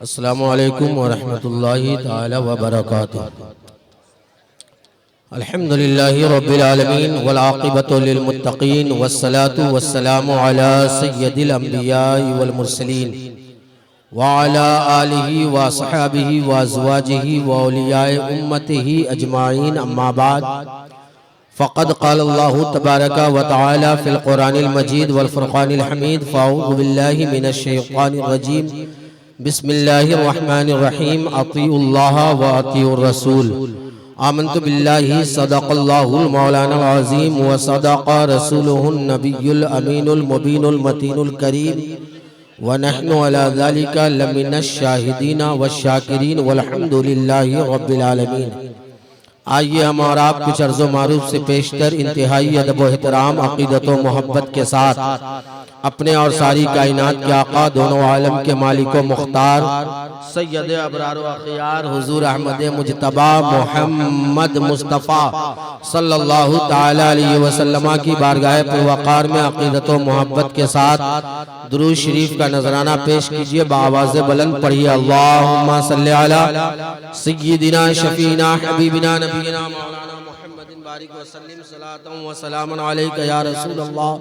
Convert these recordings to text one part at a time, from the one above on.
अस्सलामु अलैकुम वरहमतुल्लाहि ताला वबरकातुहू। अल्हम्दुलिल्लाहि रब्बिल आलमीन वल आक़िबतु लिल मुत्तक़ीन वस्सलातु वस्सलामु अला सय्यदिल अंबियाइ वल मुरसलीन व अला आलिहि व अस्हाबिहि व अज़वाजिहि व औलियाए उम्मतिहि अजमाइन अम्मा बाद फ़क़द क़ाल अल्लाहु तबारक व तआला फ़िल क़ुरानिल मजीद वल फ़ुरक़ानिल हमीद फ़अऊज़ु बिल्लाहि मिनश शैतानिर रजीम बिस्मिल्लाहिर रहमानिर रहीम अतीउल्लाह व अतीउर रसूल आमन्तु बिल्लाहि सदक़ल्लाहुल मौलाना अज़ीम व सदक़ रसूलुहुन नबियुल अमीनुल मुबीनुल मतीनुल करीम व नहनु अला ज़ालिका लमिनश शाहिदीना व शाकिरीन वल्हम्दुलिल्लाहि रब्बिल आलमीन। आइए हम और आप कुछ अर्ज़ो मारूफ से पेशतर इंतहाई अदब व एहतराम अक़ीदत व मोहब्बत के साथ अपने और सारी कायनात के आका दोनों आलम के मालिक व मुख्तार सैयद अबरार व अख़ियार हुज़ूर अहमद मुजतबा मोहम्मद मुस्तफ़ा सल्लल्लाहु ताला अलैहि वसल्लम की बारगाह पुरवक़ार में अक़ीदत व मोहब्बत के साथ दुरूद शरीफ का नजराना पेश कीजिए। बाआवाज़ बुलंद पढ़िए अल्लाहुम्मा सल्लि अला सय्यिदिना शफीना हबीबिना नबीना मौलाना मुहम्मदिन बारिक व सल्लिम सलातन व सलामन अलैका या रसूल अल्लाह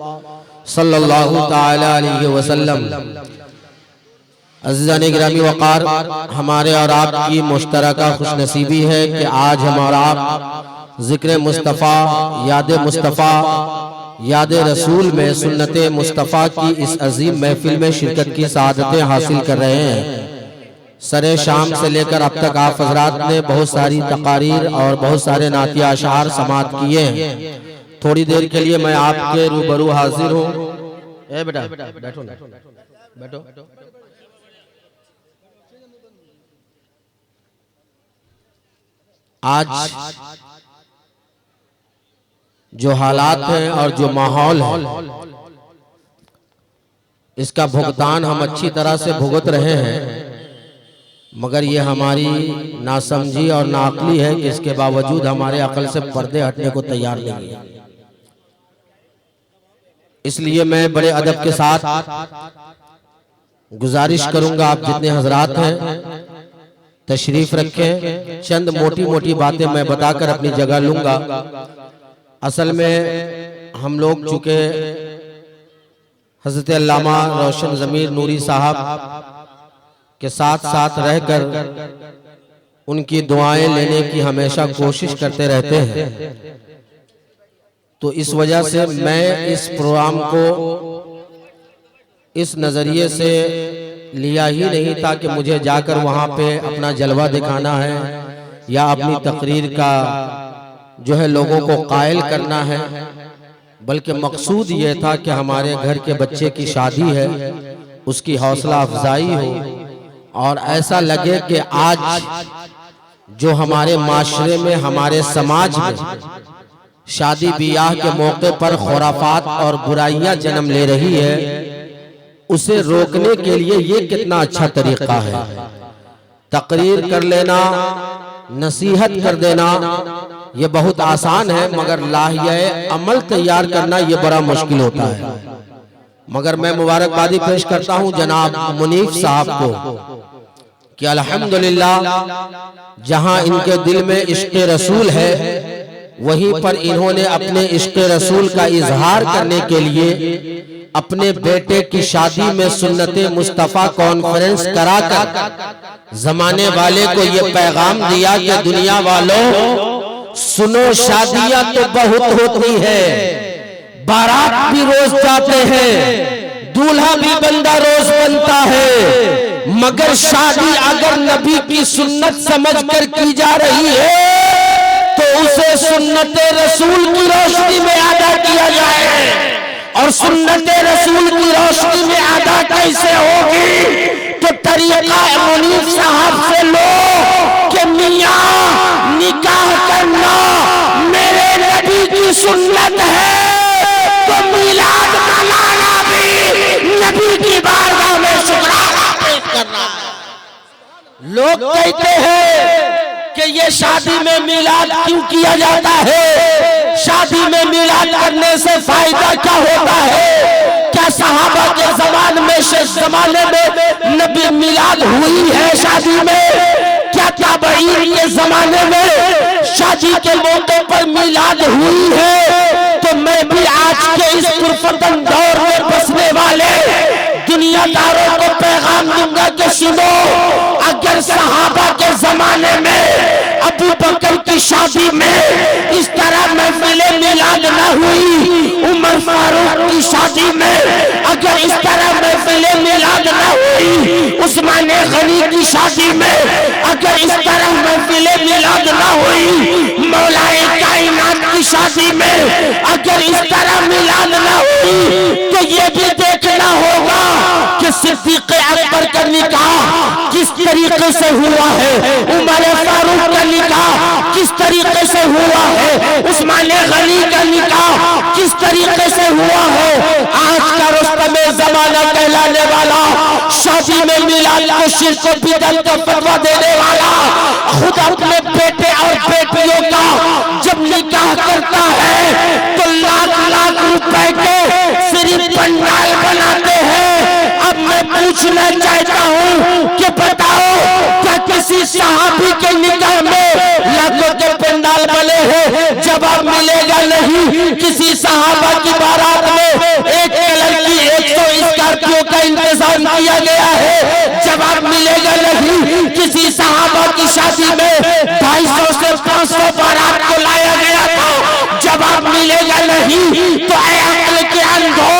सल्लल्लाहु ताला अलैहि वसल्लम। अज़ीज़ान गिरामी वक़ार, हमारे और आपकी मुश्तरका खुशनसीबी है कि आज हमारा आप ज़िक्र मुस्तफ़ा याद रसूल में सुन्नत मुस्तफ़ा की इस अजीम महफिल में शिरकत की सआदतें हासिल कर रहे हैं। सरे शाम से लेकर अब तक आप हज़रात ने बहुत सारी तकारीर और बहुत सारे नातिया अशआर समाअत किए हैं। थोड़ी देर के लिए मैं आपके रूबरू हाजिर हूँ। बेटा बैठो ना, बैठो। आज जो हालात हैं और जो माहौल है, इसका भुगतान हम अच्छी तरह से भुगत रहे हैं, मगर ये हमारी नासमझी और नाअक्ली है कि इसके बावजूद हमारे अकल से पर्दे हटने को तैयार नहीं है। इसलिए मैं बड़े अदब के साथ गुजारिश करूंगा, आप जितने हजरात हैं तशरीफ रखें। चंद मोटी मोटी बातें मैं बताकर अपनी जगह लूंगा। असल में हम लोग चूंकि हज़रत अल्लामा रोशन ज़मीर नूरी साहब के साथ साथ रहकर उनकी दुआएं लेने की हमेशा कोशिश करते रहते हैं, तो इस वजह से मैं इस प्रोग्राम को इस नज़रिए से लिया ही नहीं था कि मुझे जाकर वहाँ पे अपना जलवा दिखाना है या अपनी तकरीर का जो है लोगों को कायल करना है, बल्कि मकसूद ये था कि हमारे घर के बच्चे की शादी है, उसकी हौसला अफजाई हो और ऐसा लगे कि आज जो हमारे माशरे में, हमारे समाज में शादी बियाह के मौके पर खुराफात और बुराइयां जन्म ले रही है, उसे रोकने के लिए ये कितना अच्छा तरीका है। तकरीर कर लेना, नसीहत कर देना ये बहुत आसान है, मगर लाहिया अमल तैयार करना ये बड़ा मुश्किल होता है। मगर मैं मुबारकबादी पेश करता हूँ जनाब मुनीफ साहब को कि अल्हम्दुलिल्लाह जहाँ इनके दिल में इश्क़ रसूल है, वहीं पर इन्होंने अपने इश्क़ रसूल का इजहार करने के लिए अपने बेटे की शादी में सुन्नत मुस्तफ़ा कॉन्फ्रेंस कराकर जमाने वाले को ये पैगाम दिया कि दुनिया वालों सुनो, शादियां तो बहुत होती है, बारात भी रोज जाते हैं, दूल्हा भी बंदा रोज बनता है, मगर शादी अगर नबी की सुन्नत समझकर की जा रही है तो उसे सुन्नत रसूल की रोशनी में अदा किया जाए। और सुन्नत रसूल की रोशनी में अदा कैसे होगी? तो तरीका मुनीफ साहब से लो कि मियां निकाह करना मेरे नबी की सुन्नत है, तो मिलाद मनाना भी नबी की बारगाह में शुक्राना पेश करना है। लोग कहते हैं कि ये शादी में मिलाद क्यों किया जाता है? शादी में मिलाद करने से फायदा क्या होता है? क्या सहाबा के जमाने में नबी मिलाद हुई है शादी में? क्या ताबईन के जमाने में शादी के मौके पर मिलाद हुई है? तो मैं भी आज के इस पुरफतन दौर में बसने वाले दुनियादारों को पैगाम दूंगा कि सुनो, अगर सहाबा के जमाने में अबू बकर की शादी में इस तरह महफिलें मिलाद न हुई, उमर फारूक की शादी में अगर इस तरह महफिलें मिलाद न हुई, उस्मान गनी की शादी में अगर इस तरह महफिलें मिलाद न हुई, मौलाए कायनात की शादी में अगर इस तरह मिलाद न हुई, तो ये भी देखना होगा कि सिद्दीक़ अकबर का निकाह किस तरीके से हुआ है, उमर फारूक का निकाह किस तरीके से हुआ है, उस्मान गनी का निकाह किस तरीके से हुआ है। आज का रुस्तम ज़माना कहलाने वाला, शादी में मिलाद को शिर्क और बिदअत का फतवा देने वाला, खुद अपने बेटे और बेटियों का जब निकाह करता है तो लाख लाख रुपए के सिर्फ पंडाल बनाते हैं। अब मैं पूछना चाहता हूँ कि बताओ, क्या किसी सहाबी के निकाह में लाखों के पंडाल बने हैं? जवाब मिलेगा नहीं। किसी सहाबा की बारात में एक कलर की 100 स्कॉर्पियो का इंतजाम किया गया है? जवाब मिलेगा नहीं। किसी सहाबा की शादी में 250 से 500 बारात को लाया गया था? जवाब मिलेगा नहीं। तो ऐ अक्ल के अंधों,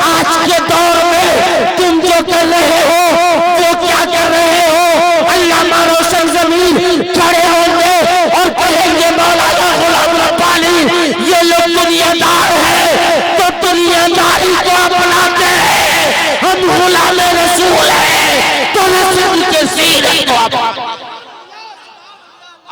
आज के दौर में तुम जो कर रहे हो वो क्या कर रहे हो? अल्लामा रोशन ज़मीन खड़े होंगे और कहेंगे मौलाना गुलाम रब्बानी ये लोग दुनियादार है, तो दुनियादारी को अपनाते हैं। हम गुलाम रसूल हैं तो रसूल के सीने को अपनाते।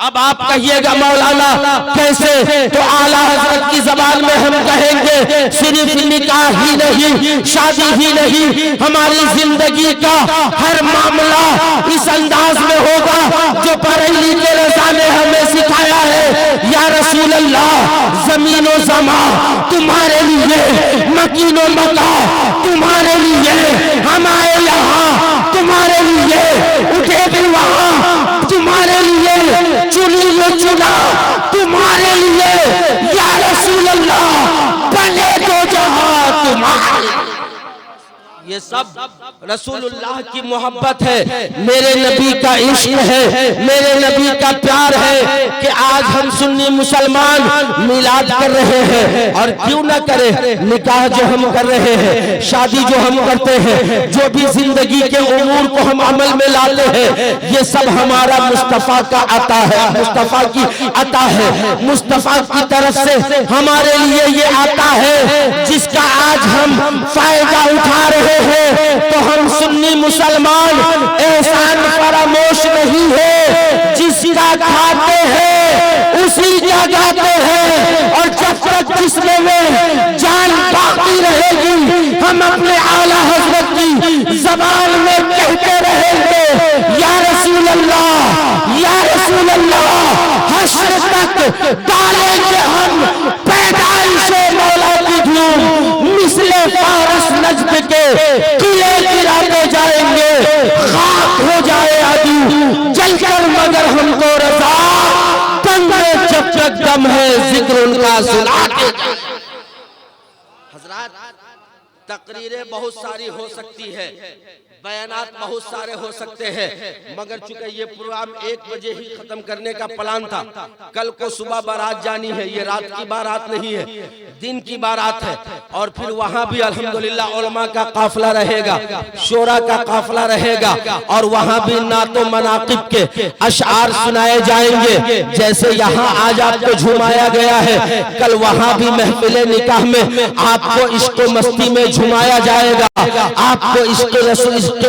अब आप कहिएगा मौलाना कैसे? तो आला हजरत की जबान में हम कहेंगे सिर्फ निकाह ही नहीं, शादी ही नहीं, हमारी जिंदगी का हर मामला इस अंदाज में होगा जो बरेली के रज़ा ने हमें सिखाया है। या रसूल अल्लाह, ज़मीनो ज़मा तुम्हारे लिए, मकीनो मका तुम्हारे लिए, हम आए यहाँ तुम्हारे लिए, उठे भी वहाँ तुम्हारे लिए, चुनी लो चुना तुम्हारे लिए। या रसूल अल्लाह, बने दो जहां तुम्हारे। ये सब रसूलुल्लाह की मोहब्बत है, मेरे नबी का इश्क है, मेरे नबी का प्यार है कि आज हम सुन्नी मुसलमान मिलाद कर रहे हैं। और क्यों ना करें? निकाह जो हम कर रहे हैं, शादी जो हम करते हैं, जो भी जिंदगी के उमूर को हम अमल में लाते हैं, ये सब हमारा मुस्तफा का अता है, मुस्तफा की अता है। मुस्तफा की तरफ से हमारे लिए ये आता है जिसका आज हम फायदा उठा रहे हैं। तो हम सुन्नी मुसलमान एहसान फरामोश नहीं है, जिसका खाते हैं उसी का गाते हैं। और जब तक जिस्म में जान बाकी रहेगी, हम अपने आला हज़रत की ज़बान में कहते रहेंगे या रसूल अल्लाह, या रसूल अल्लाह। हश्र तक डालेंगे हम पैदाइश मौला की धूम, मिसले फारस नज्द के किले गिराते जाएंगे, खाक हो जाए आदू जलकर मगर हमको रज़ा, दम में जब तक दम है जिक्र उनका सुनाते। हज़रात, तकरीरें बहुत सारी हो सकती है, बयानात बहुत सारे हो सकते हैं, मगर चूंकि ये प्रोग्राम 1 बजे ही खत्म करने का प्लान था, कल को सुबह बारात जानी है, ये रात की बारात नहीं है, दिन की बारात है। और फिर वहाँ भी अल्हम्दुलिल्लाह उलमा का काफिला रहेगा, शोरा का काफिला रहेगा, और वहाँ भी नातो मनाकिब के अशआर सुनाए जाएंगे। जैसे यहाँ आज आपको झुमाया गया है, कल वहाँ भी महफिले निकाह में आपको इश्क मस्ती में झुमाया जाएगा, आपको इश्क़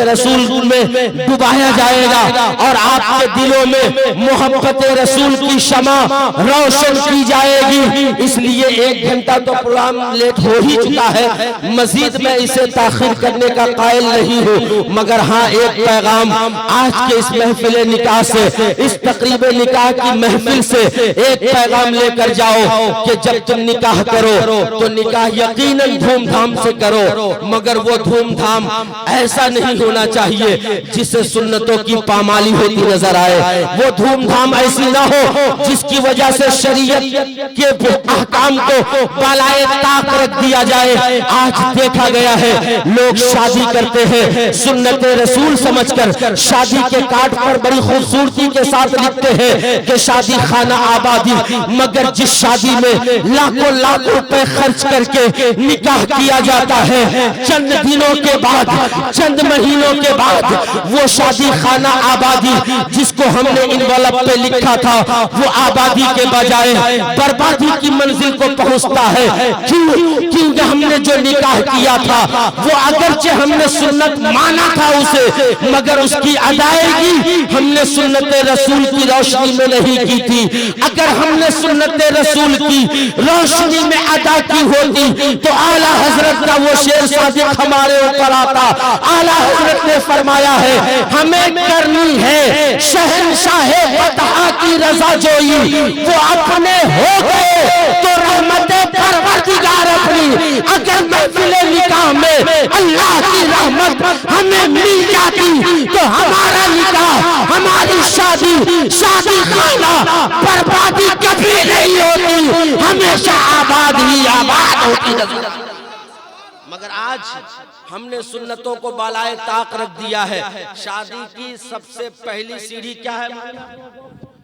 रसूल में डुबाया जाएगा और आपके दिलों में मोहब्बत रसूल की शमा रोशन की जाएगी। इसलिए 1 घंटा तो प्रोग्राम लेट हो ही चुका है, मजीद मैं इसे ताखिर करने का कायल नहीं हूँ, मगर हाँ एक पैगाम आज के इस महफिल निकाह से, इस तकरीब निकाह की महफिल से एक पैगाम लेकर जाओ कि जब तुम निकाह करो तो निकाह यकीनन धूमधाम से करो, मगर वो धूमधाम ऐसा नहीं होना चाहिए जिससे सुन्नतों की पामाली होती नजर आए। वो धूमधाम ऐसी ना हो जिसकी वजह से शरीयत के अहकाम को बालाए ताक रख दिया जाए। आज देखा गया है लोग शादी करते हैं सुन्नत रसूल समझकर, शादी के कार्ड पर बड़ी खूबसूरती के साथ लिखते हैं कि शादी खाना आबादी, मगर जिस शादी में लाखों लाख रुपए खर्च करके निकाह किया जाता है, चंद दिनों के बाद, चंद महीनों के बाद वो शादी खाना आबादी जिसको हमने इनवॉल्व पे लिखा था, वो आबादी के बजाय बर्बादी की मंजिल को पहुंचता है। क्यों? क्योंकि हमने जो निकाह किया था वो अगरचे हमने सुन्नत माना था उसे, मगर उसकी अदायगी हमने सुन्नत रसूल की रोशनी में नहीं की थी। अगर हमने सुन्नत रसूल की रोशनी में अदा की होती तो आला हजरत का वो शेर सादिक हमारे ऊपर आता। आला हजरत ने फरमाया है हमें करनी है शहंशाह फतह की रजा जोई, वो अपने हो गए तो रहमत परवरदिगार अपनी। अगर महफिल निकाह में अल्लाह की रहमत हमें मिल जाती तो हमारा निकाह, हमारी शादी, शादी खाना बर्बादी कभी नहीं होती, हमेशा आबाद ही आबाद होती। मगर आज हमने सुन्नतों को बालाए ताक रख दिया है। शादी की सबसे पहली सीढ़ी क्या है?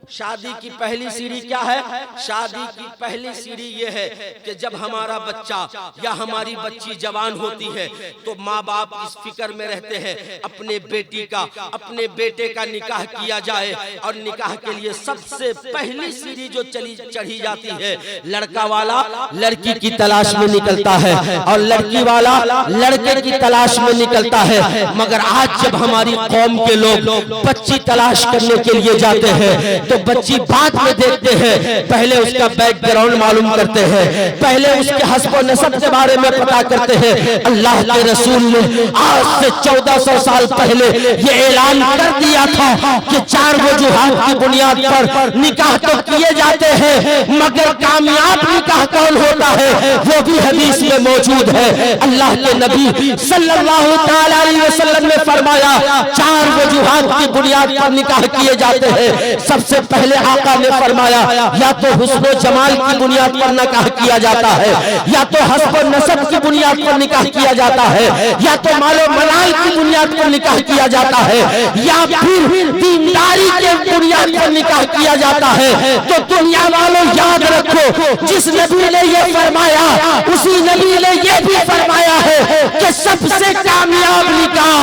शादी की पहली सीढ़ी क्या है? शादी की पहली सीढ़ी ये है कि जब हमारा बच्चा या हमारी बच्ची जवान होती है तो माँ बाप इस फिक्र में रहते हैं अपने बेटी का, अपने बेटे का निकाह किया जाए। और निकाह के लिए सबसे पहली सीढ़ी जो चढ़ी जाती है, लड़का वाला लड़की की तलाश में निकलता है और लड़की वाला लड़के की तलाश में निकलता है। मगर आज जब हमारी कौम के लोग बच्ची तलाश करने के लिए जाते हैं तो बच्ची बाद में देखते हैं, पहले उसका बैकग्राउंड मालूम करते हैं, पहले उसके हस्ब नसब के बारे में पता करते हैं। अल्लाह के रसूल ने आज से 1400 साल पहले ये ऐलान कर दिया था कि 4 वजूहात की बुनियाद पर निकाह तो किए जाते हैं, मगर कामयाब निकाह कौन होता है वो भी हदीस में मौजूद है। अल्लाह के नबी सल्लल्लाहु तआला अलैहि वसल्लम ने फरमाया 4 वजूहात की बुनियाद पर निकाह किए जाते हैं। सबसे पहले आका ने फरमाया या तो हुस्न जमाल की बुनियाद पर निकाह किया जाता है, या तो हस्ब नसब की बुनियाद पर निकाह किया जाता है, या तो मालो मलाल की बुनियाद पर निकाह किया जाता है, या फिर दीनदारी के बुनियाद पर निकाह किया जाता है। तो दुनिया वालों याद रखो, जिस नबी ने ये फरमाया उसी नबी ने ये भी फरमाया है कि सबसे कामयाब निकाह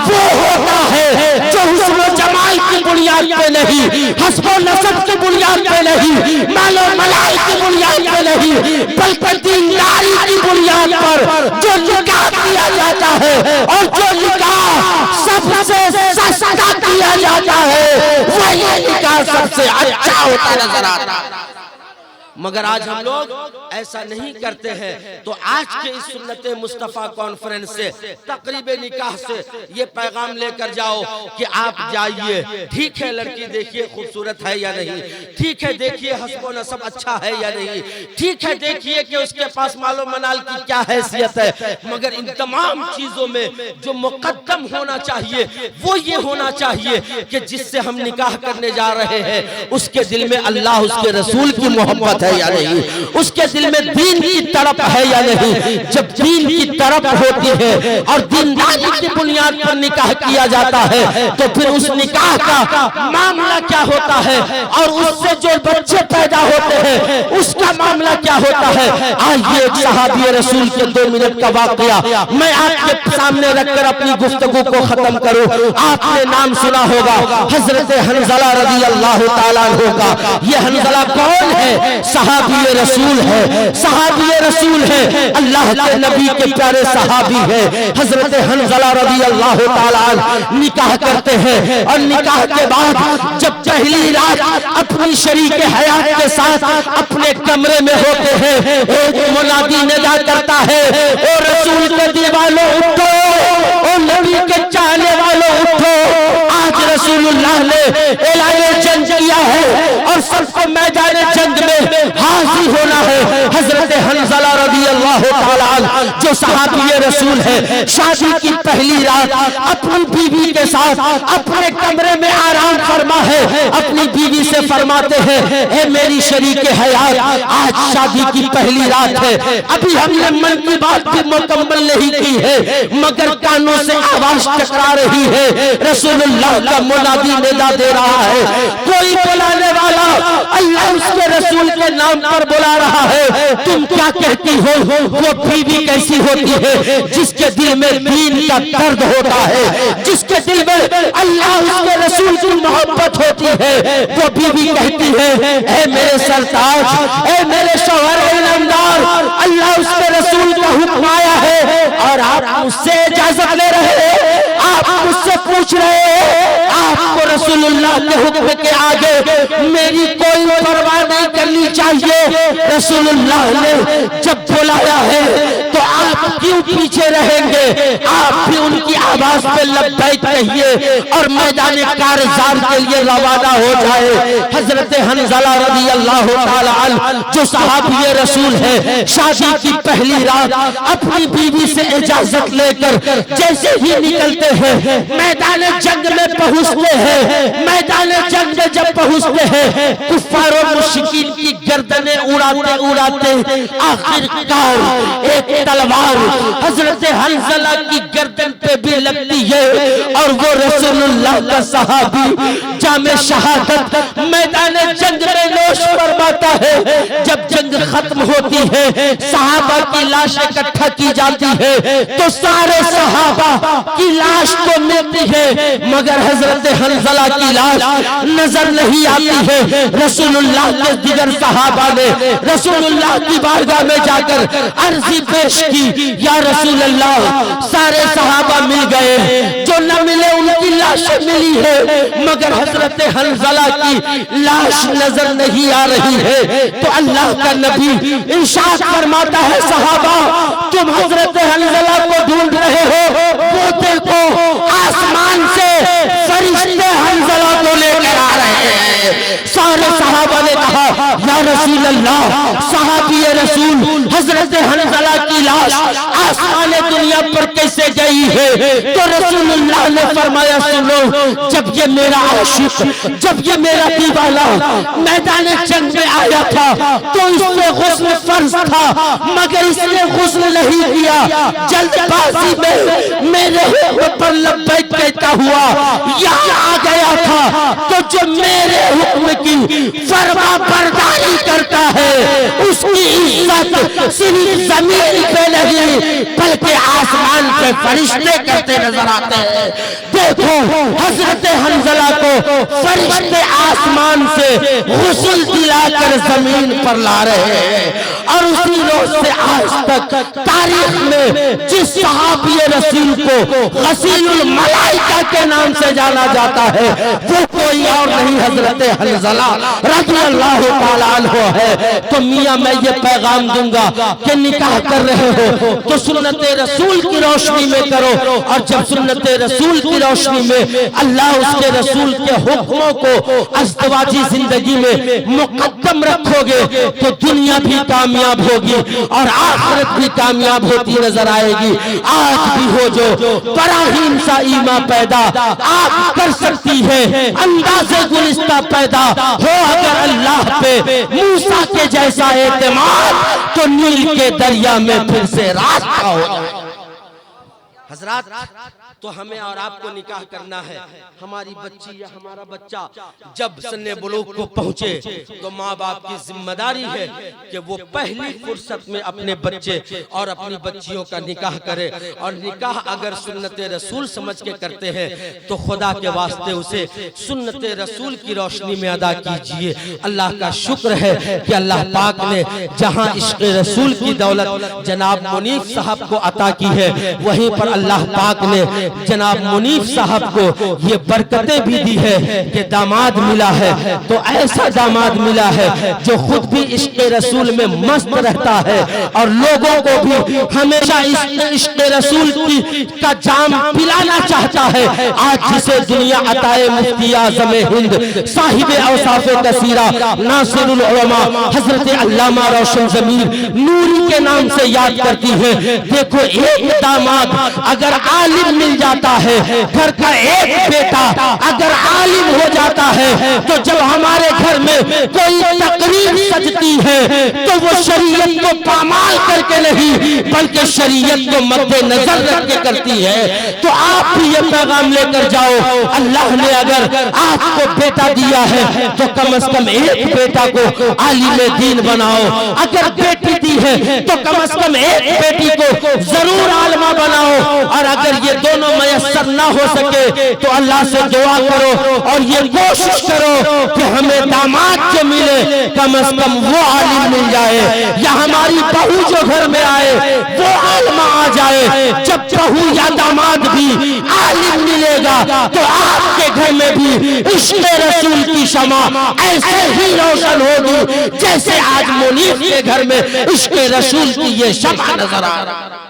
वो होता है जो हुस्न जमाल की बुनियाद पे नहीं, हस्ब नसब की बुनियाद पे नहीं, मालो मलाल की बुनियाद पे नहीं, बल्कि दीनदारी की बुनियाद पर जो निकाह किया जाता है और जो निकाह सबसे सस्ता किया जाता है वही निकाह सबसे अच्छा होता नजर आता है। मगर आज हम लोग ऐसा नहीं करते हैं। तो आज के इस सुन्नत मुस्तफ़ा कॉन्फ्रेंस से, तकरीब निकाह से ये पैगाम लेकर जाओ कि आप जाइए, ठीक है लड़की देखिए खूबसूरत है या नहीं, ठीक है देखिए हस्ब नसब अच्छा है या नहीं, ठीक है देखिए कि उसके पास मालो मनाल की क्या हैसियत है, मगर इन तमाम चीजों में जो मुकद्दम होना चाहिए वो ये होना चाहिए कि जिससे हम निकाह करने जा रहे हैं उसके दिल में अल्लाह उसके रसूल की मोहब्बत है या नहीं, उसके दिल में दीन की तरफ है या नहीं। जब दीन की तरफ होती है और दीनदारी की बुनियाद पर निकाह किया जाता है तो फिर उस निकाह का मामला क्या होता है और उससे जो बच्चे पैदा होते हैं उसका मामला क्या होता है। आइए एक सहाबी रसूल के 2 मिनट का वाकया मैं आपके सामने रखकर अपनी गुफ्तगू को खत्म करूं। आपने नाम सुना होगा हजरत हंज़ला रज़ी अल्लाह तआला अन्हु का। ये हंज़ला कौन है? सहाबी रसूल है, सहाबी रसूल है, अल्लाह के नबी के प्यारे सहाबी है। हजरत हंज़ला रज़ी अल्लाह ताला अन्हु निकाह करते हैं और निकाह के बाद जब पहली रात अपनी शरीक हयात के साथ अपने कमरे में होते हैं, एक मुनादी निदा करता है, ओ रसूल के दीवानों उठो, ओ नबी के चाहने वालों उठो, आज रसूलुल्लाह ने ऐलान जंग किया है और सबको मैदान जंग में हाजिर होना है। हजरत हंज़ला रज़ी अल्लाह ताला अन्हु जो सहाबी रसूल है, शादी की पहली रात अपनी बीवी के साथ अपने कमरे में आराम फरमा है, अपनी बीवी से फरमाते हैं, ए मेरी शरीक हयात, आज शादी की पहली रात है, अभी हमने मन की बात भी मुकम्मल नहीं की है, मगर कानों से आवाज टकरा रही है, रसूलुल्लाह का मुनादी निदा दे रहा है, कोई बुलाने वाला अल्लाह उसके रसूल के नाम पर बुला रहा है। तुम क्या कहती हो? वो बीवी कैसी होती है जिसके दिल में दीन का दर्द होता है, जिसके दिल में अल्लाह उसके रसूल की मोहब्बत होती है। वो बीवी कहती है, ऐ मेरे सरताज, ऐ मेरे शौहर इनामदार, अल्लाह उसके रसूल का हुक्म आया है और आप मुझसे इजाजत ले रहे हैं, आप मुझसे पूछ रहे हैं, आपको रसूलुल्लाह के हुक्म के आगे मेरी कोई परवाह नहीं करनी चाहिए। रसूलुल्लाह ने जब बुलाया है तो आप क्यों पीछे रहेंगे? आप भी उनकी आवाज पे लब्बैक कहिए और मैदान कारज़ार के लिए रवाना हो जाए। हजरत हंज़ला रज़ी अल्लाह ताला अन्हु जो सहाबी रसूल है, शादी की पहली रात अपनी बीवी से इजाजत लेकर जैसे ही निकलते हैं, मैदान जंग में पहुंचते हैं। मैदान जंग में जब पहुंचते हैं, कुफ्फार और मुश्रिकीन की गर्दनें उड़ाते उड़ाते आखिरकार एक तलवार हजरत हंज़ला की गर्दन पे भी लगती है और वो रसूलुल्लाह का सहाबी जामे शहादत मैदान जंग में नोश फरमाता है। जब जंग खत्म होती है, सहाबा की लाश इकट्ठा की जाती है, तो सारे सहाबा की लाश तो मिलती है, मगर हजरत हंज़ला की लाश नजर नहीं आती है। रसूलुल्लाह के दिगर सहाबा ने रसूलुल्लाह की बारगाह में जाकर अर्जी पेश की, या रसूलल्लाह, सारे सहाबा मिल गए, जो न मिले उनकी लाशें मिली है, मगर हजरत हंज़ला की लाश नजर नहीं आ रही है। तो अल्लाह का नबी इरशाद फरमाता है, सहाबा तुम हजरत हंज़ला को ढूंढ रहे हो, वो देखो आसमान से फरिश्ते हंज़ला को लेकर आ रहे हैं। सारे सहाबा ने कहा, या रसूल अल्लाह, सहाबी रसूल, हजरत हंज़ला की लाश आसमान दुनिया पर कैसे गई है? तो रसूलुल्लाह ने फरमाया, सुनो, जब ये मेरा आशिक, जब ये मेरा दीवाना मैदान जंग में आया था तो इससे गुस्ल फर्ज था, मगर इसने गुस्ल नहीं किया, जल्दबाजी में मेरे हुक्म पर लब्बैक कहता हुआ यहाँ आ गया था। तो जो मेरे हुक्म की फरमा बरदारी करता है, उसकी इज्जत सिर्फ जमीन पे नहीं बल्कि आसमान पे फरिश्ते करते नजर आते हैं। देखो हजरत हंज़ला को फरिश्ते आसमान से गुस्ल दिलाकर जमीन पर ला रहे हैं और उसी रोज से आज तक तारीख में जिस सहाबी रसूल को गसीलुल मलाइका के नाम से जाना जाता है, वो कोई और नहीं हजरत हंज़ला रज़ी अल्लाह ताला अन्हु है। तो मियां मैं ये पैगाम दूंगा कि निकाह कर रहे हो तो सुन्नत रसूल की रोशनी में करो, और जब सुन्नत रसूल की रोशनी में अल्लाह उसके रसूल के हुक्मों को अज़दवाजी जिंदगी में मुकद्दम रखोगे तो दुनिया भी कामयाब होगी और आखिरत भी कामयाब होती नजर आएगी। आज भी हो जो बराहीन सा ईमा पैदा आप कर सकती है, अंदाज़े गुलिस्ता पैदा हो अगर अल्लाह पे मूसा के जैसा एतमाद, तो नील के दरिया में फिर से रास्ता हो। हजरात तो हमें और आपको निकाह करना है। हमारी बच्ची या हमारा बच्चा जब सन्ने बुलूग को पहुंचे तो माँ बाप की जिम्मेदारी है कि वो पहली फुर्सत में अपने बच्चे और अपनी बच्चियों का निकाह करे। और निकाह अगर सुन्नते रसूल समझ के करते हैं तो खुदा के वास्ते उसे सुन्नते रसूल की रोशनी में अदा कीजिए। अल्लाह का शुक्र है कि अल्लाह पाक ने जहां इश्क़ रसूल की दौलत जनाब मुनीफ साहब को अता की है, वहीं पर अल्लाह पाक ने जनाब मुनीफ साहब को ये बरकतें भी दी है कि दामाद मिला है तो ऐसा दामाद मिला है जो खुद भी इश्क़ रसूल में मस्त रहता है और लोगों को भी हमेशा इश्क़ रसूल की का जाम पिलाना चाहता है। आज जिसे दुनिया अताए मुफ्ती आज़म हिंद साहिब औसाफ़ कसीरा नासिरुल उलमा हजरत अल्लामा रोशन ज़मीर नूरी के नाम से याद करती है। देखो, एक दामाद अगर आलिम मिल जाता है, घर का एक बेटा अगर आलिम हो जाता है, तो जब हमारे घर में कोई तकरीर सजती है तो वो शरीयत को पामाल करके नहीं बल्कि शरीयत को मद्देनजर रख के करती है। तो आप भी ये पैगाम लेकर जाओ, अल्लाह ने अगर आपको बेटा दिया है तो कम से कम एक बेटा को आलिम दीन बनाओ। अगर बेटी दी है तो कम से कम एक बेटी को जरूर आलिमा बनाओ। और अगर ये दोनों मयस्सर ना हो सके तो अल्लाह से दुआ करो और ये कोशिश करो कि हमें दामाद जो मिले कम से कम वो आलिम मिल जाए, या हमारी बहू जो घर में आए वो आलिमा आ जाए। जब बहू या दामाद भी आलिम मिलेगा तो आपके घर में भी इश्क़ रसूल की शमा ऐसे ही रोशन होगी जैसे आज मुनीफ के घर में इश्क़ रसूल की ये शमा नजर आ रहा है।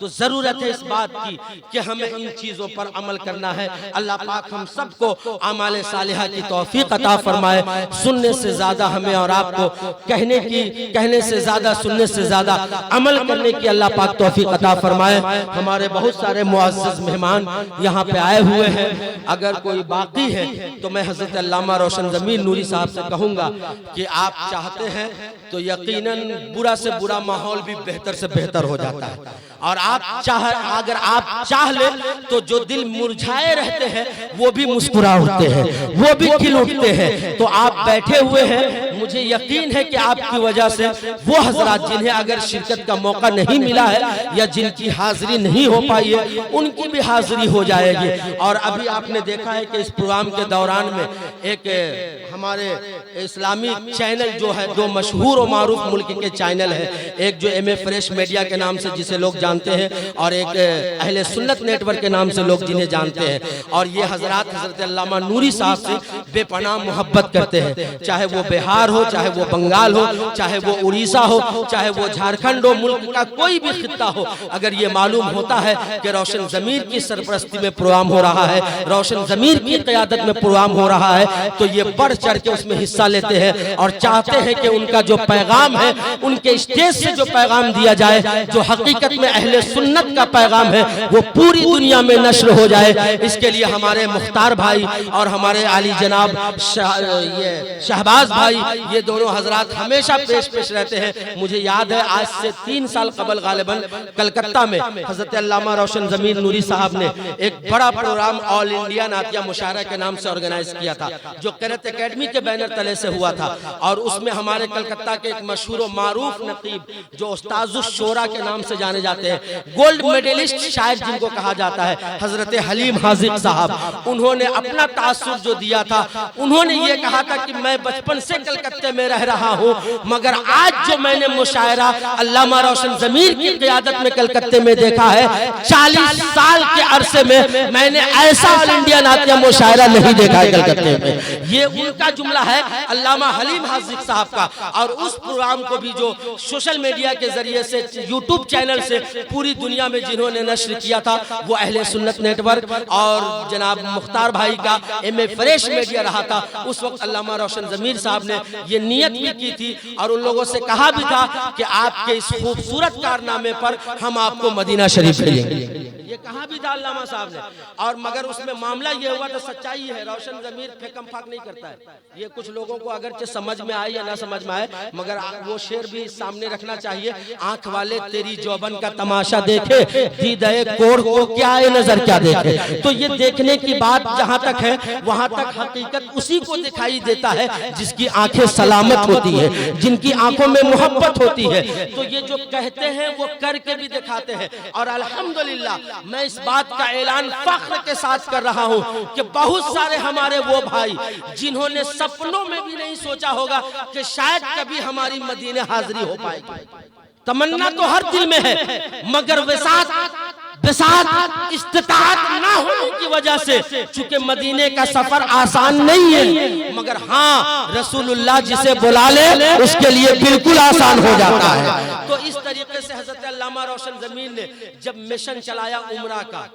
तो जरूरत है इस बात की कि हमें इन चीजों पर अमल करना है। अल्लाह पाक हम सबको आमाल सालिहा की तौफीक अता फरमाए। सुनने से ज्यादा हमें और आपको कहने से ज्यादा सुनने से ज्यादा अमल करने की अल्लाह पाक तौफीक अता फरमाए। हमारे बहुत सारे मुअज़्ज़ज़ मेहमान यहाँ पे आए हुए हैं। अगर कोई बाकी है तो मैं हज़रत अल्लामा रोशन ज़मीर नूरी साहब से कहूँगा कि आप चाहते हैं तो यकीनन बुरा से बुरा माहौल भी बेहतर से बेहतर हो जाता है। और अगर आप चाह ले तो जो दिल मुरझाए रहते हैं वो भी मुस्कुरा उठते हैं, वो भी खिल उठते हैं। तो आप बैठे हुए हैं, मुझे यकीन है कि आपकी वजह से वो हजरात जिन्हें अगर शिरकत का मौका नहीं मिला है या जिनकी हाजिरी नहीं हो पाई है उनकी भी हाजिरी हो जाएगी। और अभी आपने देखा है कि इस प्रोग्राम के दौरान में एक हमारे इस्लामी चैनल जो है, दो मशहूर और मारूफ मुल्क के चैनल है, एक जो एम ए फ्रेश मीडिया के नाम से जिसे लोग जानते हैं और एक अहले सुन्नत नेटवर्क के नाम से लोग जिन्हें जानते हैं। और ये हजरात हजरत अल्लामा नूरी साहब से बेपनाह मोहब्बत करते हैं, चाहे वो बिहार हो, चाहे वो बंगाल हो, चाहे वो उड़ीसा हो, चाहे वो झारखंड हो, मुल्क का कोई भी खित्ता हो। अगर ये मालूम होता है कि रोशन ज़मीर की सरपरस्ती में प्रोग्राम हो रहा है, रोशन ज़मीर की क़यादत में प्रोग्राम हो रहा है, तो ये बढ़ चढ़ के उसमें हिस्सा लेते हैं और चाहते हैं कि उनका जो पैगाम है, उनके स्टेज से जो पैगाम दिया जाए, जो हकीकत में अहले सुन्नत का पैगाम है, वो पूरी दुनिया में नश्र हो जाए। इसके लिए हमारे मुख्तार भाई और हमारे आली जनाब शहबाज भाई, ये दोनों हजरात हमेशा पेश रहते हैं। मुझे याद है आज से 3 साल कबल गालिबन कलकत्ता में हजरत अल्लामा रोशन ज़मीर नूरी साहब ने एक बड़ा प्रोग्राम ऑल इंडिया नातिया मुशायरा के नाम से ऑर्गेनाइज किया था, जो किरत एकेडमी के बैनर तले से हुआ था। और उसमें हमारे कलकत्ता के एक मशहूर और मारूफ नकीब जो उस्ताजुश शोरा के नाम से जाने जाते हैं, गोल्ड मेडलिस्ट शायर जिनको कहा जाता है, हजरत हलीम हाजिक साहब, उन्होंने अपना तासुर जो दिया था, उन्होंने ये कहा था कि मैं बचपन से कलकत्ते में रह रहा हूँ, मगर आज जो मैंने मुशायरा अल्लामा रोशन ज़मीर की क़यादत में कलकत्ते में देखा है, 40 साल के अरसे में मैंने ऐसा ऑल इंडिया नातिया मुशायरा नहीं देखा है कलकत्ते में। ये उनका जुमला है अल्लामा हलीम हाजिक साहब का। और उस प्रोग्राम को भी जो सोशल मीडिया के जरिए से, यूट्यूब चैनल से पूरी दुनिया में जिन्होंने नश्र किया था, वो अहले सुन्नत नेटवर्क और जनाब मुख्तार भाई का एम ए फ्रेश मीडिया रहा था। उस वक्त अल्लामा रोशन ज़मीर साहब ने ये नियत भी की थी और उन लोगों से कहा भी था कि आपके इस खूबसूरत कारनामे पर हम आपको मदीना शरीफ भेजेंगे। ये कहा भी था अल्लामा साहब ने। और मगर उसमें मामला ये हुआ तो सच्चाई है, रोशन ज़मीर फेकम फाक नहीं करता है। ये कुछ लोगों को अगरचे समझ में आए या ना समझ में आए, मगर वो शेर भी सामने रखना चाहिए। आंख वाले तेरी जौबन का तमाशा देखे, दीदाए कोड़ को क्या है नजर क्या देखे। तो ये देखने की बात जहां तक है, वहां तक हकीकत उसी को दिखाई देता है जिसकी आंखें सलामत होती है, जिनकी आंखों में मोहब्बत होती है। तो ये जो कहते हैं वो करके भी दिखाते हैं। और अल्हम्दुलिल्लाह मैं इस बात का ऐलान फख्र के साथ कर रहा हूं कि बहुत सारे हमारे वो भाई जिन्होंने सपनों में भी नहीं सोचा होगा कि शायद कभी हमारी मदीने हाजिरी हो पाएगी। तमन्ना तो हर दिल में है, मगर इस्तिताअत ना होने की वजह से, चूंकि मदीने का सफर आसान नहीं है, मगर हाँ रसूलुल्लाह जिसे बुला ले उसके लिए बिल्कुल आसान हो जाता है। तो इस तरीके से हजरत अल्लामा रोशन ज़मीर ने जब मिशन चलाया उम्रा का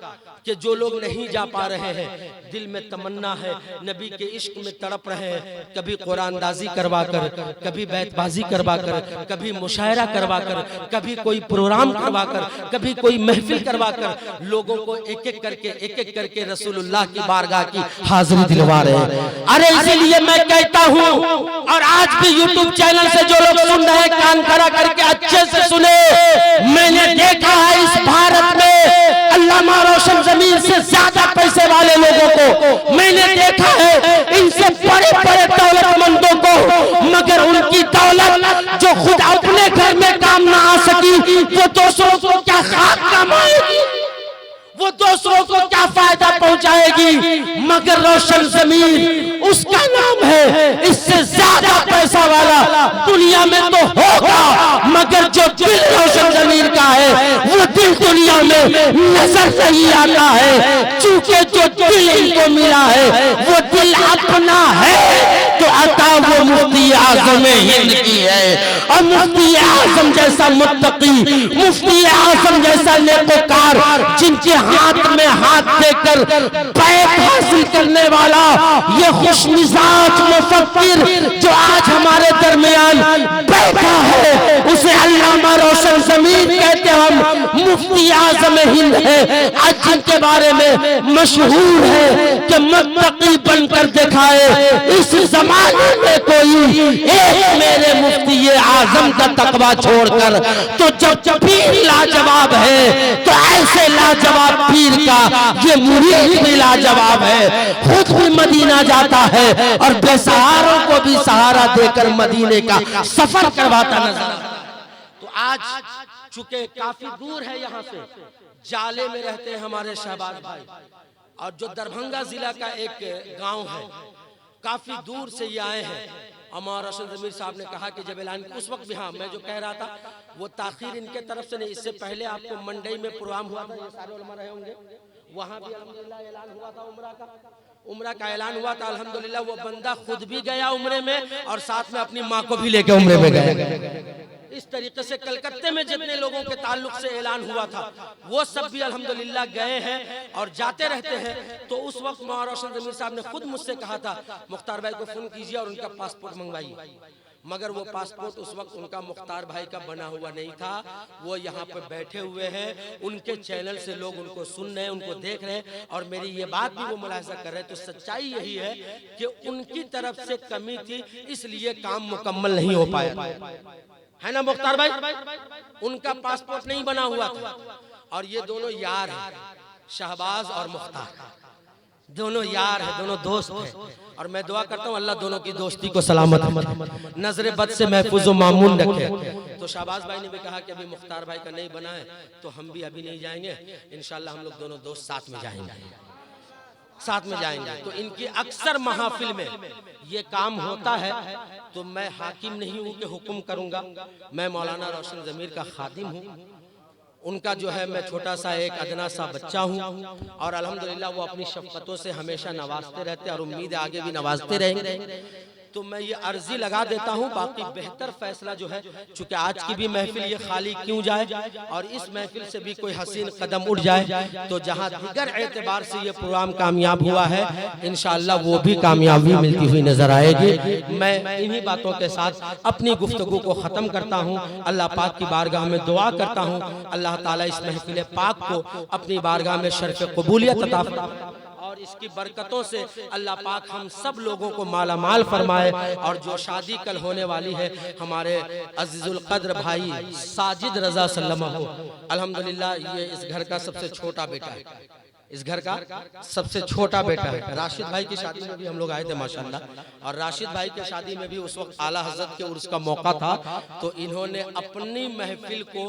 कि जो लोग नहीं जा पा रहे हैं, दिल में तमन्ना है, नबी के इश्क में तड़प रहे हैं, कभी कुरानदाजी करवा कर, कभी बैतबाजी करवा कर, कभी मुशायरा करवा कर, कभी कोई प्रोग्राम करवा कर, कभी कोई महफिल करवा कर, लोगों को एक एक करके रसूलुल्लाह की बारगाह की हाजिरी दिलवा रहे हैं। अरे इसीलिए मैं कहता हूँ, और आज भी यूट्यूब चैनल से जो लोग सुन रहे हैं कान खड़ा करके अच्छे से सुने, मैंने देखा है इस भारत में अल्लामा रोशन ज़मीर से ज्यादा पैसे वाले लोगों को मैंने देखा है, इनसे बड़े बड़े दौलतमंदों को, मगर उनकी दौलत जो खुद अपने घर में काम ना आ सकी वो दूसरों को क्या खाक कमाएगी, वो दूसरों को क्या फायदा पहुंचाएगी। मगर रोशन ज़मीर उसका नाम है, इससे ज्यादा पैसा वाला दुनिया में तो होगा, मगर जो दिल रोशन ज़मीर का है वो दिल दुनिया में नजर नहीं आता है। चूंकि जो दिल इनको मिला है वो दिल अपना है, तो अता वो मुफ्ती आज़म हिंद की है। और मुफ्ती आज़म जैसा मुत्तकी, मुफ्ती आज़म जैसा नेकोकार, जिनके हाथ में हाथ देकर बैत हासिल करने वाला ये खुशमिजाज मुफक्किर जो आज हमारे दरमियान बैठा है, उसे अल्लामा रोशन ज़मीर कहते हम, मुफ्ती आज़म हिंद है। आज जिनके बारे में मशहूर है कि मुत्तकी बनकर दिखाए, इस जमाने में कोई एक मेरे मुफ्ती आज़म का तकवा छोड़कर, तो जब पीर लाजवाब है तो ऐसे लाजवाब पीर का ये मुरीद भी लाजवाब है। खुद भी मदीना जाता है और बेसहारों को भी सहारा देकर मदीने का सफर करवाता नजर। तो आज चूंकि काफी दूर है यहाँ से, जाले में रहते हैं हमारे शहबाज भाई, और जो दरभंगा जिला का एक गांव है, काफी दूर से ये आए हैं। अमर रोशन ज़मीर साहब ने कहा कि जब ऐलान, उस वक्त भी, हाँ मैं जो कह रहा था वो ताखीर इनके तरफ से नहीं, इससे पहले आपको मंडई में प्रोग्राम हुआ था, ये सारे उलमा रहे होंगे, वहाँ भी अल्हम्दुलिल्लाह ऐलान हुआ था उम्रा का ऐलान हुआ था। अल्हम्दुलिल्लाह वो बंदा खुद भी गया उम्रे में और साथ में अपनी माँ को भी लेके उम्रे में गया। इस तरीके से कलकत्ते में जितने लोगों के ताल्लुक से ऐलान हुआ था वो सब भी अल्हम्दुलिल्लाह गए हैं और जाते रहते हैं। तो उस वक्त मौलाना रोशन ज़मीर साहब ने खुद मुझसे कहा था, मुख्तार भाई को फोन कीजिए और उनका पासपोर्ट मंगवाइए, मगर वो पासपोर्ट उस वक्त उनका मुख्तार भाई का बना हुआ नहीं था। वो यहाँ पे बैठे हुए हैं, उनके चैनल से लोग उनको सुन रहे हैं, उनको देख रहे हैं, और मेरी ये बात भी वो मुलाहिजा कर रहे हैं। तो सच्चाई यही है कि उनकी तरफ से कमी थी, इसलिए काम मुकम्मल नहीं हो पाया, है ना मुख्तार भाई? उनका पासपोर्ट नहीं बना हुआ था। और ये दोनों यार हैं, शहबाज और मुख्तार, दोनों यार हैं, दोनों दोस्त हैं। और मैं दुआ करता हूँ अल्लाह दोनों की दोस्ती को सलामत नजर बद से महफूज व मामून रखे। तो शहबाज भाई ने भी कहा कि अभी मुख्तार भाई का नहीं बना है तो हम भी अभी नहीं जाएंगे, इंशाल्लाह हम लोग दोनों दोस्त साथ में जाएंगे। तो इनकी अक्सर महफिल में ये काम होता है। तो मैं हाकिम नहीं हूँ कि हुक्म करूँगा, मैं मौलाना रोशन ज़मीर का खादिम हूँ। उनका जो है मैं छोटा सा एक अदना सा बच्चा हूँ, और अल्हम्दुलिल्लाह वो अपनी शफ़क़तों से हमेशा नवाजते रहते हैं और उम्मीद है आगे भी नवाजते रहेंगे। तो मैं ये अर्जी लगा देता हूँ, बाकी बेहतर फैसला जो है, चूंकि आज की भी महफिल ये खाली क्यों जाए और इस महफिल से भी कोई हसीन कदम उठ जाए, तो जहाँ दिगर एतबार से ये प्रोग्राम कामयाब हुआ है, इंशाअल्लाह वो भी कामयाबी मिलती हुई नजर आएगी। मैं इन्हीं बातों के साथ अपनी गुफ्तगू को ख़त्म करता हूँ। अल्लाह पाक की बारगाह में दुआ करता हूँ, अल्लाह ताला इस महफिल पाक को अपनी बारगाह में शर्फ कबूलियत अता फरमाए और इसकी बरकतों से अल्लाह पाक हम सब लोगों को माला माल फरमाए। और जो शादी कल होने वाली है हमारे अजीजुल कद्र भाई साजिद रजा सल्लल्लाहु, अल्हम्दुलिल्लाह ये इस घर का सबसे छोटा बेटा है, इस घर का सबसे छोटा बेटा है। राशिद भाई की शादी में भी हम लोग आए थे माशाल्लाह, और राशिद भाई की शादी में भी उस वक्त आला हजरत के उर्स का मौका था, तो इन्होंने अपनी महफिल को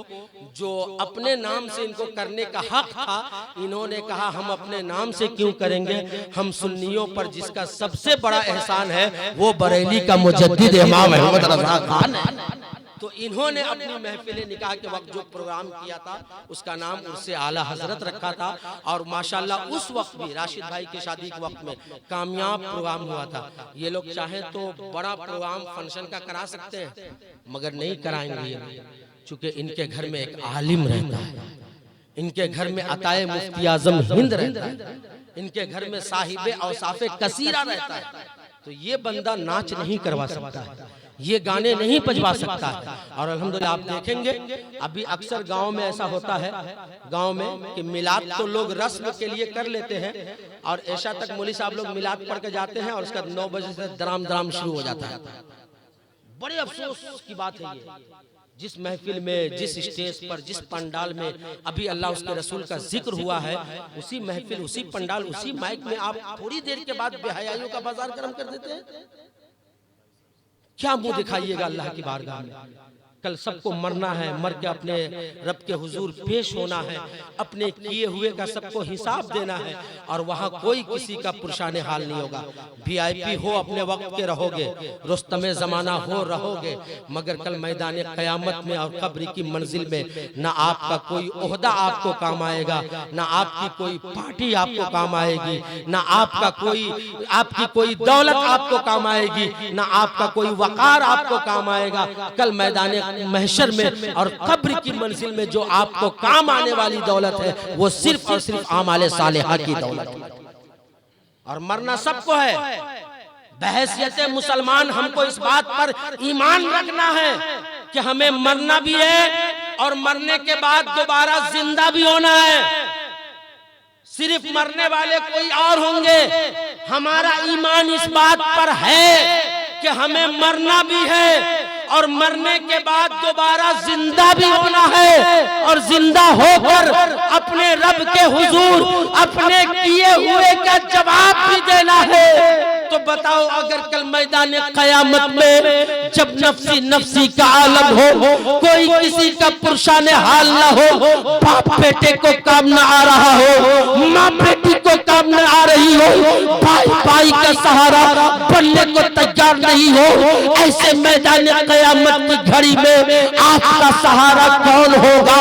जो अपने नाम से इनको करने का हक था, इन्होंने कहा हम अपने नाम से क्यों करेंगे, हम सुन्नियों पर जिसका सबसे बड़ा एहसान है वो बरेली का मुजद्दिद इमाम अहमद रजा खान है। तो इन्होंने अपनी महफिल निकाह के वक्त जो प्रोग्राम किया था उसका नाम उर्से आला हजरत रखा था, और माशाल्लाह उस वक्त भी राशिद भाई की शादी के वक्त में कामयाब प्रोग्राम हुआ था। ये लोग चाहे तो बड़ा प्रोग्राम फंक्शन का करा सकते हैं, मगर नहीं कराएंगे, चूंकि इनके घर में एक आलिम रहता है, इनके घर में अताए मुफ्ती आजम हिंद रहता है, इनके घर में साहिबे औसाफे कसीरा रहता है। तो ये बंदा नाच नहीं करवा सकता है, ये गाने नहीं बजवा सकता है। और अल्हम्दुलिल्लाह आप देखेंगे अभी अक्सर गांव में ऐसा होता है, गांव में कि मिलाद तो लोग रस्म के लिए कर लेते हैं और ऐशा तक मौलवी साहब लोग मिलाद पढ़ के जाते हैं और उसका 9 बजे से दराम दराम शुरू हो जाता है। बड़े अफसोस की बात है ये, जिस महफिल में, जिस स्टेज पर, जिस पंडाल में अभी अल्लाह उसके रसूल का जिक्र हुआ है, उसी महफिल, उसी पंडाल, उसी माइक में आप थोड़ी देर के बाद बेहयाइयों का बाजार गर्म कर देते हैं। क्या मुंह दिखाइएगा अल्लाह की बारगाह में? कल सबको मरना है, मर के अपने रब के हुजूर पेश होना है, अपने किए हुए का सबको हिसाब देना है, और वहाँ कोई किसी का पुरशान हाल नहीं होगा। VIP हो अपने वक्त के रहोगे, रुस्तमे ज़माना हो रहोगे, मगर कल मैदान क़यामत में और कब्र की मंजिल में ना आपका कोई ओहदा आपको काम आएगा, ना आपकी कोई पार्टी आपको काम आएगी, ना आपकी कोई दौलत आपको काम आएगी, ना आपका कोई वकार आपको काम आएगा। कल मैदान महशर में और कब्र की मंजिल में जो आपको काम आने वाली दौलत है वो सिर्फ और सिर्फ आमाले सालेहा की दौलत है। और मरना सबको है, बहैसियत मुसलमान हमको इस बात पर ईमान रखना है कि हमें मरना भी है और मरने के बाद दोबारा जिंदा भी होना है। सिर्फ मरने वाले कोई और होंगे, हमारा ईमान इस बात पर है कि हमें मरना भी है और मरने के बाद दोबारा जिंदा भी होना है, और जिंदा होकर अपने रब के हुजूर अपने किए हुए का जवाब भी देना है। तो बताओ अगर कल मैदान क़यामत में जब नफ्सी नफ्सी का आलम हो, कोई किसी का पुरशान हाल ना हो, बाप बेटे को काम न आ रहा हो, माँ बेटी को काम न आ रही हो, भाई भाई का सहारा बनने को तैयार नहीं हो, ऐसे मैदान क़यामत की घड़ी में आपका सहारा कौन होगा,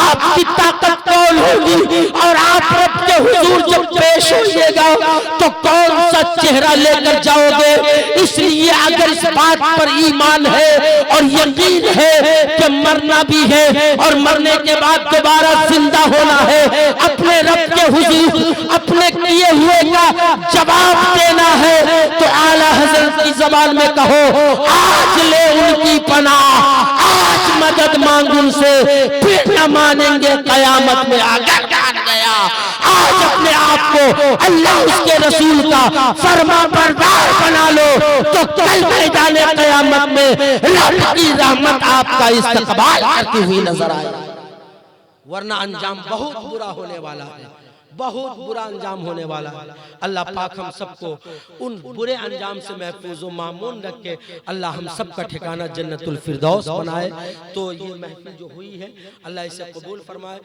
आपकी ताकत कौन होगी, और आप रब के हुजूर जब पेश होइएगा तो कौन सा चेहरा लेकर जाओगे। इसलिए अगर इस बात पर ईमान है और यकीन है कि मरना भी है और मरने के बाद दोबारा जिंदा होना है, अपने रब के हुजूर अपने किए हुए का जवाब देना है, तो आला हज़रत की ज़बान में कहो आज ले उनकी पनाह, आज मदद मांग उनसे, फिर न मानेंगे क़यामत में अगर जान गया। आज अपने आप को अल्लाह उसके रसूल का फरमा बरदार बना लो, तो कल मैदान क़यामत में रब की रहमत आपका इस्तक़बाल करती हुई नजर आए, वरना अंजाम बहुत बुरा होने वाला है, बहुत बुरा अंजाम होने वाला है। अल्लाह पाक हम सबको उन बुरे अंजाम से महफूज व मामून रख के अल्लाह हम सबका ठिकाना जन्नतुल फिरदौस बनाए। तो ये महफिल जो हुई है अल्लाह इसे कबूल फरमाए।